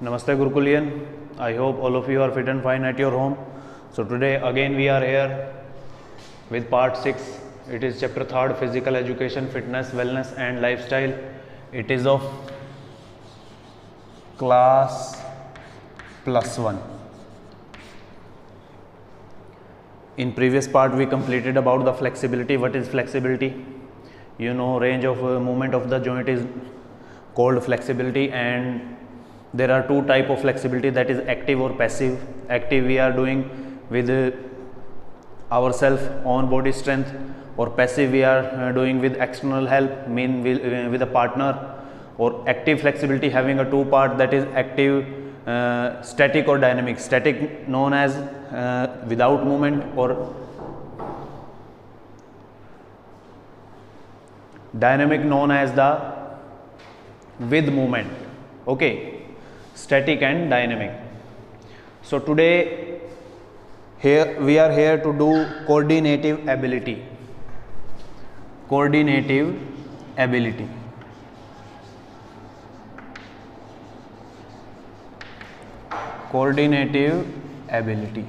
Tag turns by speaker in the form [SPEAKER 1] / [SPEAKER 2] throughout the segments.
[SPEAKER 1] Namaste Gurukulian. I hope all of you are fit and fine at your home. So today again we are here with part 6. It is chapter 3rd, physical education, fitness, wellness and lifestyle. It is of class +1. In previous part we completed about the flexibility. What is flexibility? You know, range of movement of the joint is called flexibility, and there are two type of flexibility, that is active or passive. Active we are doing with ourself own body strength, or passive we are doing with external help, mean with a partner. Or active flexibility having a two part, that is active static or dynamic. Static known as without movement, or dynamic known as the with movement. Okay, static and dynamic. So today here we are here to do coordinative ability. Coordinative ability. Coordinative ability.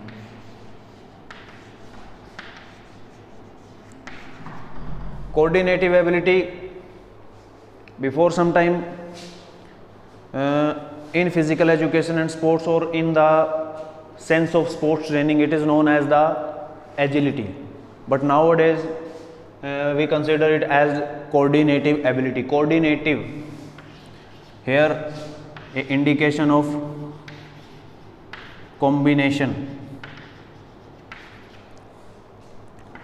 [SPEAKER 1] Coordinative ability, before some time in physical education and sports, or in the sense of sports training, it is known as the agility, but nowadays we consider it as coordinative ability. Coordinative, here a indication of combination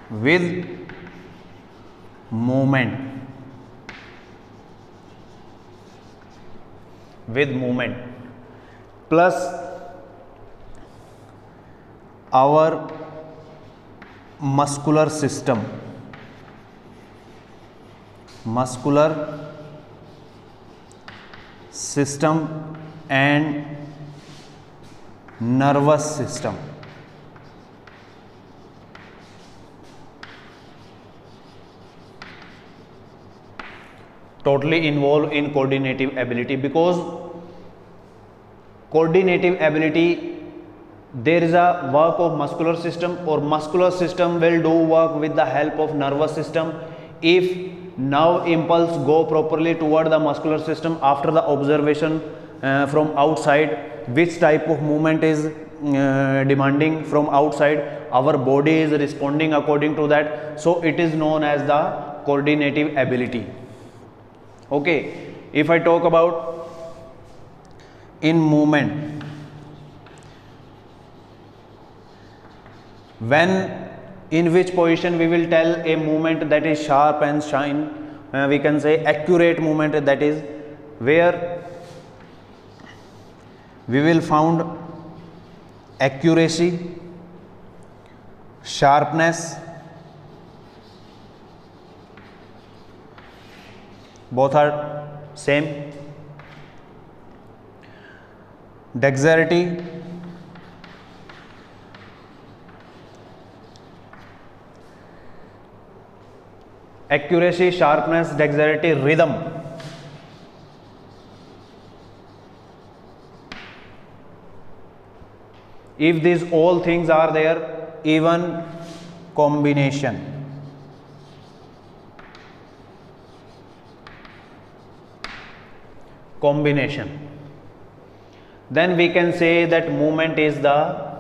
[SPEAKER 1] with movement. With movement plus our muscular system. Muscular system and nervous system. Totally involved in coordinative ability, because coordinative ability, there is a work of muscular system, or muscular system will do work with the help of nervous system. If nerve impulse go properly toward the muscular system after the observation from outside, which type of movement is demanding from outside, our body is responding according to that. So it is known as the coordinative ability. Okay, if I talk about in movement, when in which position we will tell a movement that is sharp and shine, we can say accurate movement, that is where we will found accuracy, sharpness, both are same, dexterity, accuracy, sharpness, dexterity, rhythm. If these all things are there, even combination. Combination. Then we can say that movement is the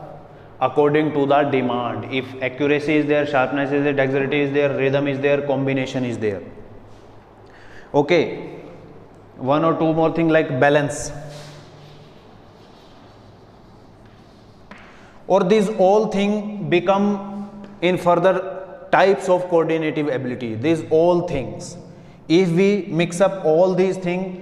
[SPEAKER 1] according to the demand. If accuracy is there, sharpness is there, dexterity is there, rhythm is there, combination is there. Okay, one or two more things like balance. Or these all things become in further types of coordinative ability. These all things, if we mix up all these things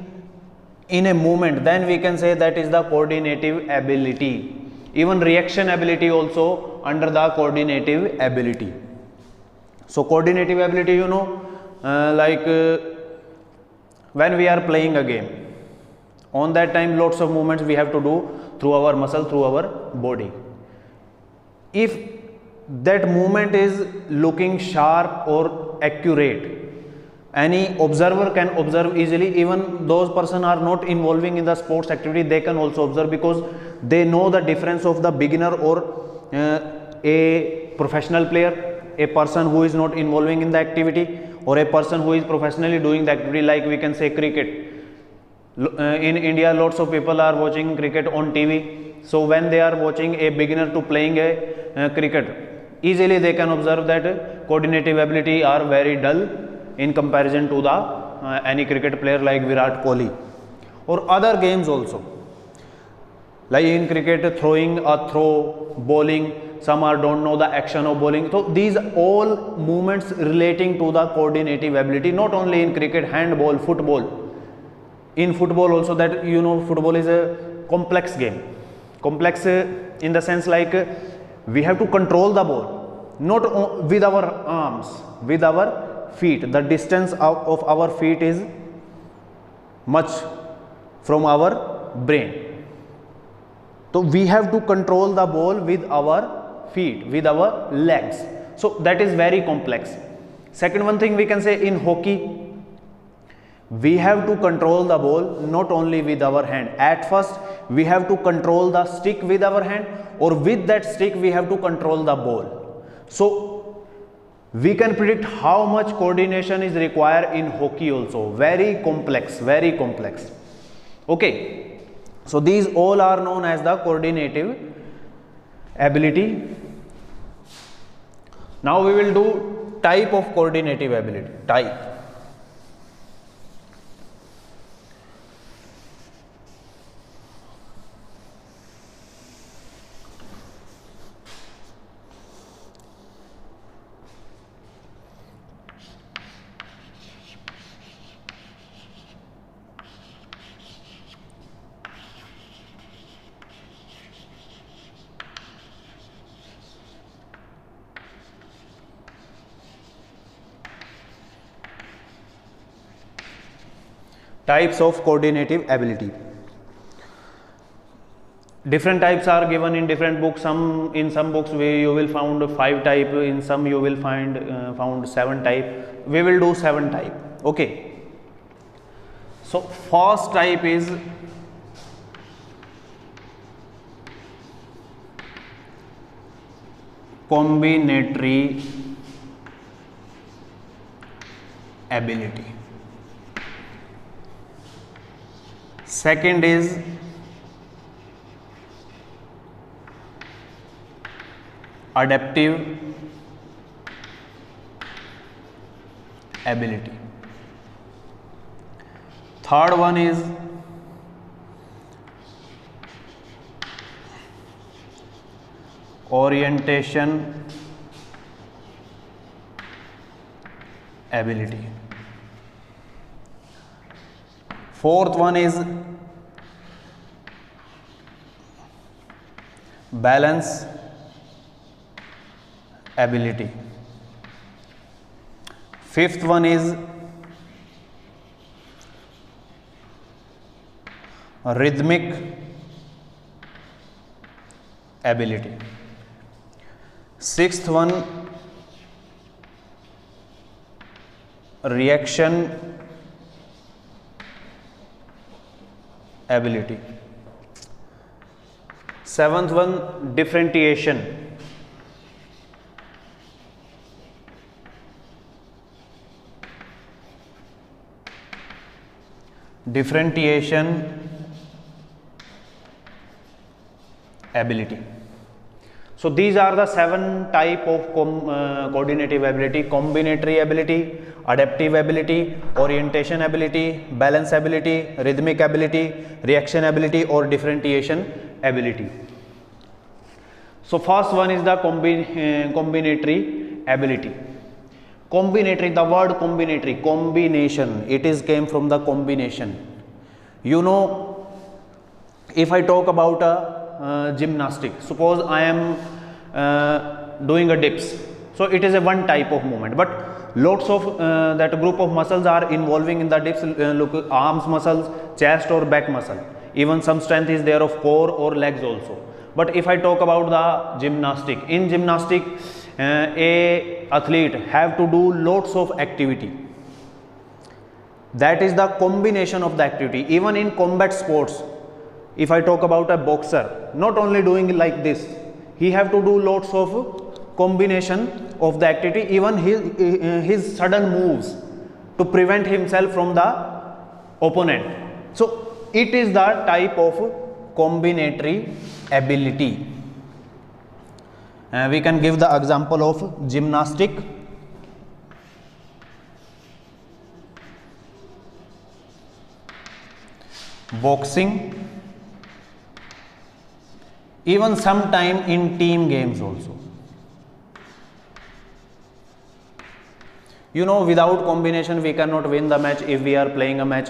[SPEAKER 1] in a movement, then we can say that is the coordinative ability. Even reaction ability also under the coordinative ability. So coordinative ability, you know, when we are playing a game, on that time lots of movements we have to do through our muscle, through our body. If that movement is looking sharp or accurate, Any observer can observe easily. Even those person are not involving in the sports activity, they can also observe, because they know the difference of the beginner or a professional player, a person who is not involving in the activity, or a person who is professionally doing the activity, like we can say cricket. In India, lots of people are watching cricket on TV. So when they are watching a beginner to playing a cricket, easily they can observe that coordinative ability are very dull in comparison to the any cricket player like Virat Kohli, or other games also. Like in cricket, throwing a throw, bowling, some are don't know the action of bowling. So these all movements relating to the coordinative ability, not only in cricket, handball, football. In football also, that you know, football is a complex game. Complex in the sense like we have to control the ball, not with our arms, with our feet. The distance of our feet is much from our brain. So we have to control the ball with our feet, with our legs. So that is very complex. Second one thing we can say, in hockey, we have to control the ball not only with our hand. At first we have to control the stick with our hand, or with that stick we have to control the ball. So we can predict how much coordination is required in hockey also. Very complex, very complex. Okay, so these all are known as the coordinative ability. Now we will do type of coordinative ability. Type. Types of coordinative ability. Different types are given in different books. In some books you will find 5 type, in some you will found 7 type. We will do 7 type. Okay. So first type is combinatory ability. Second is adaptive ability. Third one is orientation ability. Fourth one is balance ability. Fifth one is rhythmic ability. Sixth one, reaction ability. Seventh one, differentiation. Ability. So these are the 7 type of coordinative ability: combinatory ability, adaptive ability, orientation ability, balance ability, rhythmic ability, reaction ability, or differentiation ability. So first one is the combinatory ability. Combinatory, the word combinatory, combination, it is came from the combination. You know, if I talk about a gymnastic, suppose I am doing a dips, so it is a one type of movement, but lots of that group of muscles are involving in the dips. Look, arms muscles, chest or back muscle, even some strength is there of core or legs also. But if I talk about the gymnastic, in gymnastic a athlete have to do lots of activity. That is the combination of the activity. Even in combat sports, if I talk about a boxer, not only doing like this, he have to do lots of combination of the activity, even his sudden moves to prevent himself from the opponent. So it is the type of combinatory ability. We can give the example of gymnastic, boxing, even sometime in team games also. You know, without combination we cannot win the match. If we are playing a match,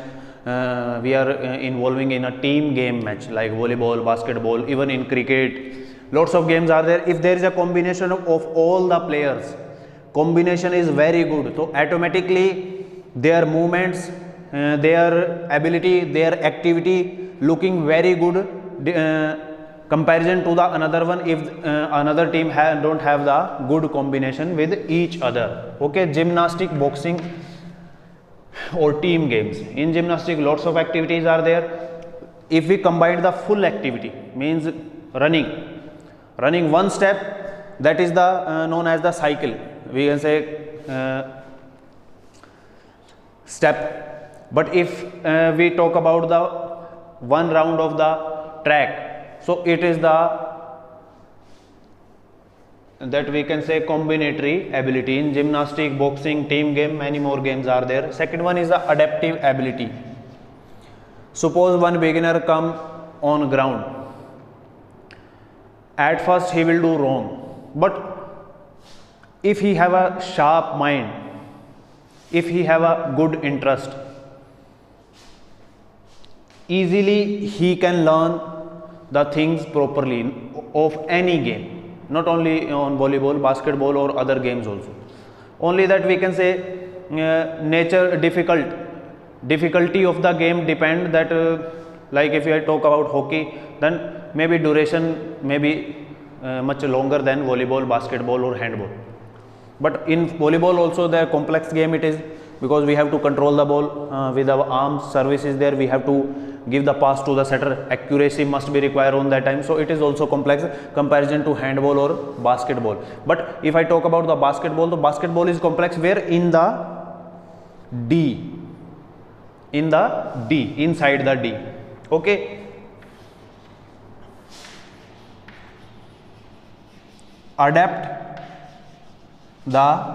[SPEAKER 1] we are involving in a team game match like volleyball, basketball, even in cricket, lots of games are there. If there is a combination of all the players, combination is very good, so automatically their movements, their ability, their activity looking very good comparison to the another one if another team don't have the good combination with each other. Okay, gymnastic, boxing or team games. In gymnastic lots of activities are there. If we combine the full activity, means running one step, that is the known as the cycle, we can say step. But if we talk about the one round of the track, so it is the that we can say combinatory ability. In gymnastic, boxing, team game, many more games are there. Second one is the adaptive ability. Suppose one beginner come on ground, at first he will do wrong, but if he have a sharp mind, if he have a good interest, easily he can learn the things properly of any game, not only on volleyball, basketball or other games also. Only that we can say difficulty of the game depend that like if I talk about hockey, then maybe duration may be much longer than volleyball, basketball or handball. But in volleyball also the complex game it is, because we have to control the ball with our arms, service is there, we have to give the pass to the setter, accuracy must be required on that time, so it is also complex comparison to handball or basketball. But if I talk about the basketball is complex where in the D, inside the D. Okay, adapt the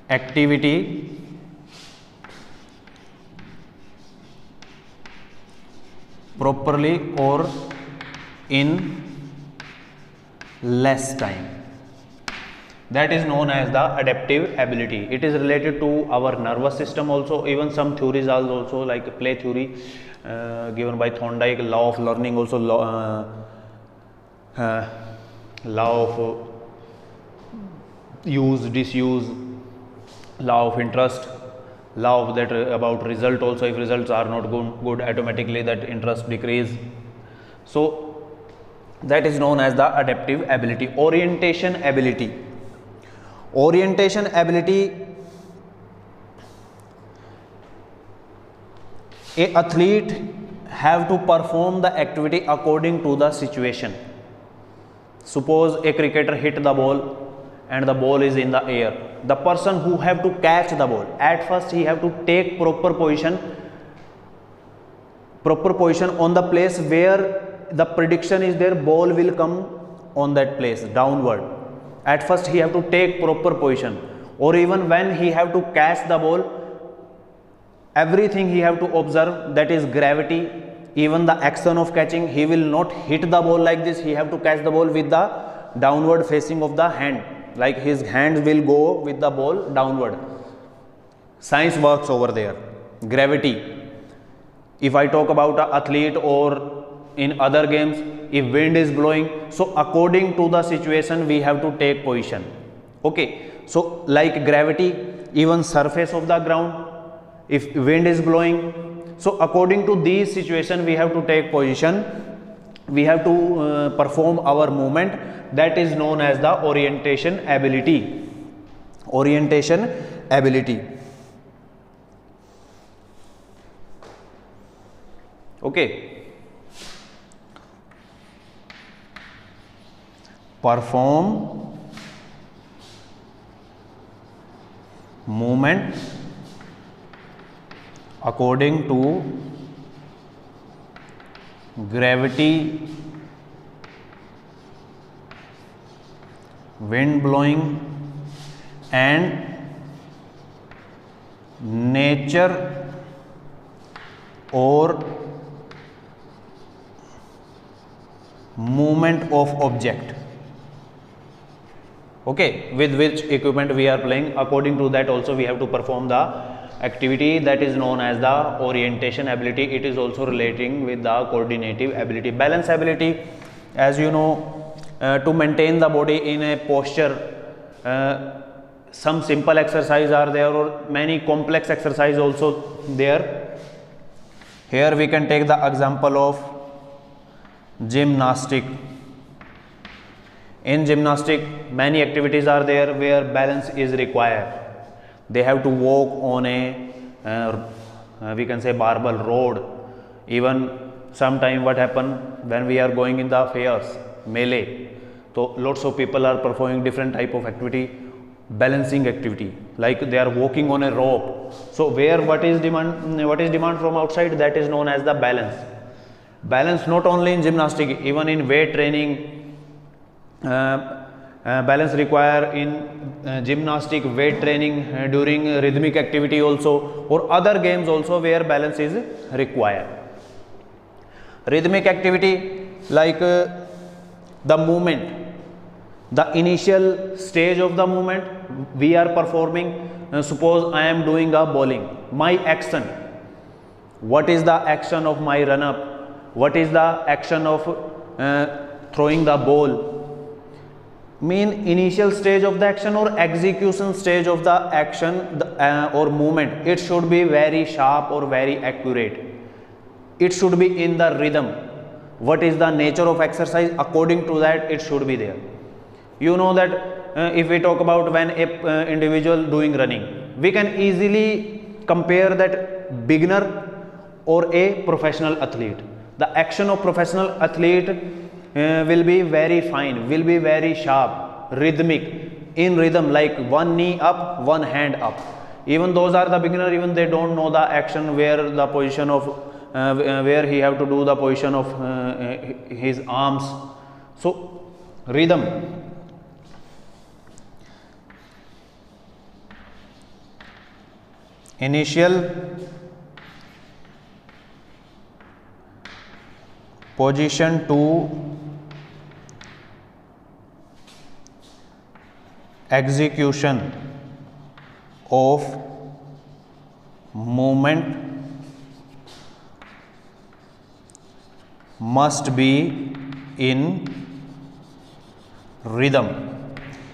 [SPEAKER 1] activity properly or in less time. That is known as the adaptive ability. It is related to our nervous system also. Even some theories are also like play theory given by Thorndike, law of learning also, law of use, disuse, law of interest, law of that about result also. If results are not good, automatically that interest decrease. So that is known as the adaptive ability. Orientation ability. Orientation ability, a athlete have to perform the activity according to the situation. Suppose a cricketer hit the ball and the ball is in the air. The person who have to catch the ball, at first he have to take proper position on the place where the prediction is there, ball will come on that place downward. At first he have to take proper position, or even when he have to catch the ball, everything he have to observe, that is gravity, even the action of catching. He will not hit the ball like this, he have to catch the ball with the downward facing of the hand, like his hands will go with the ball downward. Science works over there. Gravity. If I talk about an athlete or in other games, if wind is blowing, so according to the situation we have to take position. Okay, so like gravity, even surface of the ground, if wind is blowing, so according to these situation we have to take position, we have to perform our movement. That is known as the orientation ability. Orientation ability. Okay, perform movement according to gravity, wind blowing and nature or movement of object. Okay, with which equipment we are playing, according to that also we have to perform the activity that is known as the orientation ability. It is also relating with the coordinative ability. Balance ability, as you know, to maintain the body in a posture, some simple exercise are there or many complex exercise also there. Here we can take the example of gymnastic. In gymnastic, many activities are there where balance is required. They have to walk on a we can say barbell road. Even sometime what happen when we are going in the fairs, melee, so lots of people are performing different type of activity, balancing activity, like they are walking on a rope. So where what is demand from outside, that is known as the balance. Balance not only in gymnastic, even in weight training, balance require in gymnastic, weight training, during rhythmic activity also, or other games also where balance is required. Rhythmic activity, like the movement, the initial stage of the movement we are performing. Suppose I am doing a bowling, my action, what is the action of my run up, what is the action of throwing the ball, mean initial stage of the action or execution stage of the action, or movement. It should be very sharp or very accurate. It should be in the rhythm. What is the nature of exercise, according to that it should be there. You know that if we talk about when a individual doing running, we can easily compare that beginner or a professional athlete. The action of professional athlete will be very fine, will be very sharp, rhythmic, in rhythm, like one knee up, one hand up. Even those are the beginner, even they don't know the action where the position of where he have to do the position of his arms. So rhythm. Initial position to execution of movement must be in rhythm.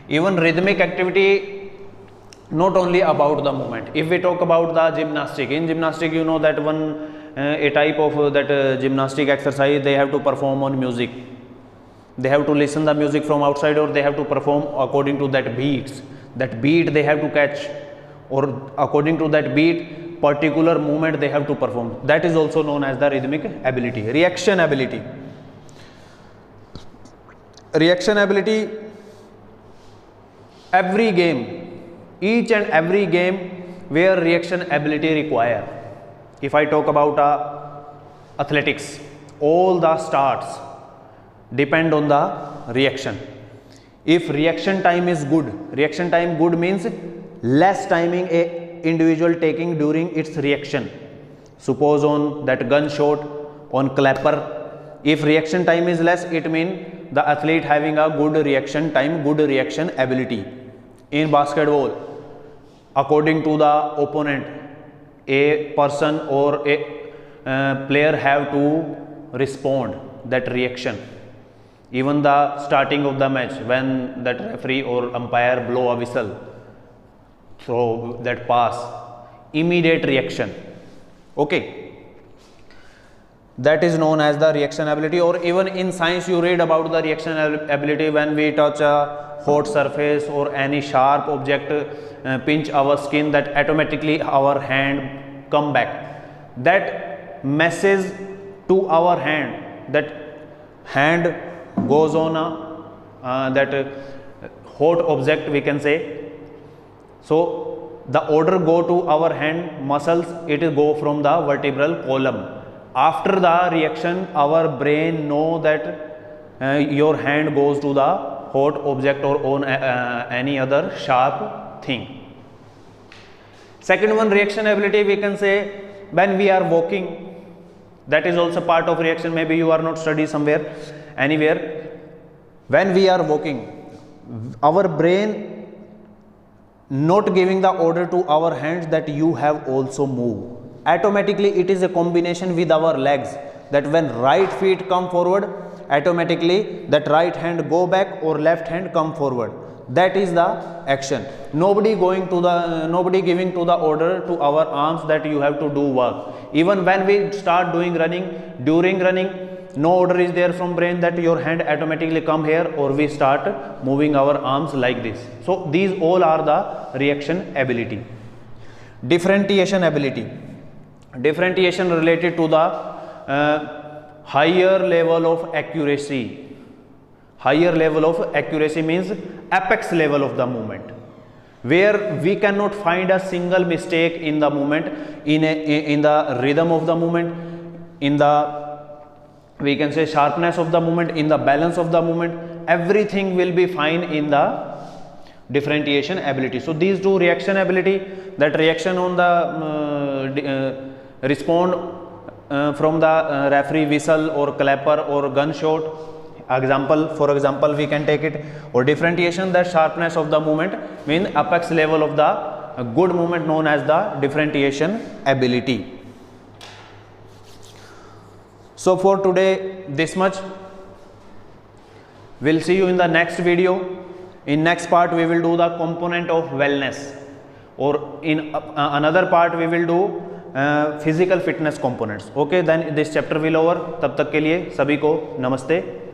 [SPEAKER 1] Even rhythmic activity, not only about the movement. If we talk about the gymnastic, in gymnastic you know that one a type of that gymnastic exercise they have to perform on music. They have to listen the music from outside, or they have to perform according to that beats. That beat they have to catch, or according to that beat particular movement they have to perform. That is also known as the rhythmic ability. Reaction ability. Reaction ability, every game, each and every game where reaction ability require. If I talk about athletics, all the starts depend on the reaction. If reaction time is good, reaction time good means less timing a individual taking during its reaction. Suppose on that gunshot, on clapper, if reaction time is less, it means the athlete having a good reaction time, good reaction ability. In basketball, according to the opponent, a person or a player have to respond that reaction. Even the starting of the match, when that referee or umpire blow a whistle, throw that pass, immediate reaction. Okay, that is known as the reaction ability. Or even in science you read about the reaction ability when we touch a hot surface or any sharp object pinch our skin, that automatically our hand come back. That message to our hand, that hand goes on that hot object we can say. So the order go to our hand muscles, it go from the vertebral column. After the reaction our brain know that your hand goes to the hot object or on any other sharp thing. Second one, reaction ability, we can say when we are walking, that is also part of reaction. Maybe you are not study somewhere anywhere. When we are walking, our brain not giving the order to our hands that you have also move. Automatically it is a combination with our legs, that when right feet come forward, automatically that right hand go back or left hand come forward. That is the action. Nobody giving to the order to our arms that you have to do work. Even when we start doing running, during running, no order is there from brain that your hand automatically come here or we start moving our arms like this. So these all are the reaction ability. Differentiation ability. Differentiation related to the higher level of accuracy. Higher level of accuracy means apex level of the movement, where we cannot find a single mistake in the movement, in the rhythm of the movement, in the, we can say, sharpness of the movement, in the balance of the movement. Everything will be fine in the differentiation ability. So these two, reaction ability, that reaction on the respond from the referee whistle or clapper or gunshot, for example we can take it. Or differentiation, that sharpness of the movement, means apex level of the good movement, known as the differentiation ability. So for today this much. We'll see you in the next video. In next part we will do the component of wellness, or in another part we will do physical fitness components. Okay, then this chapter will over. तब तक के लिए सभी को नमस्ते.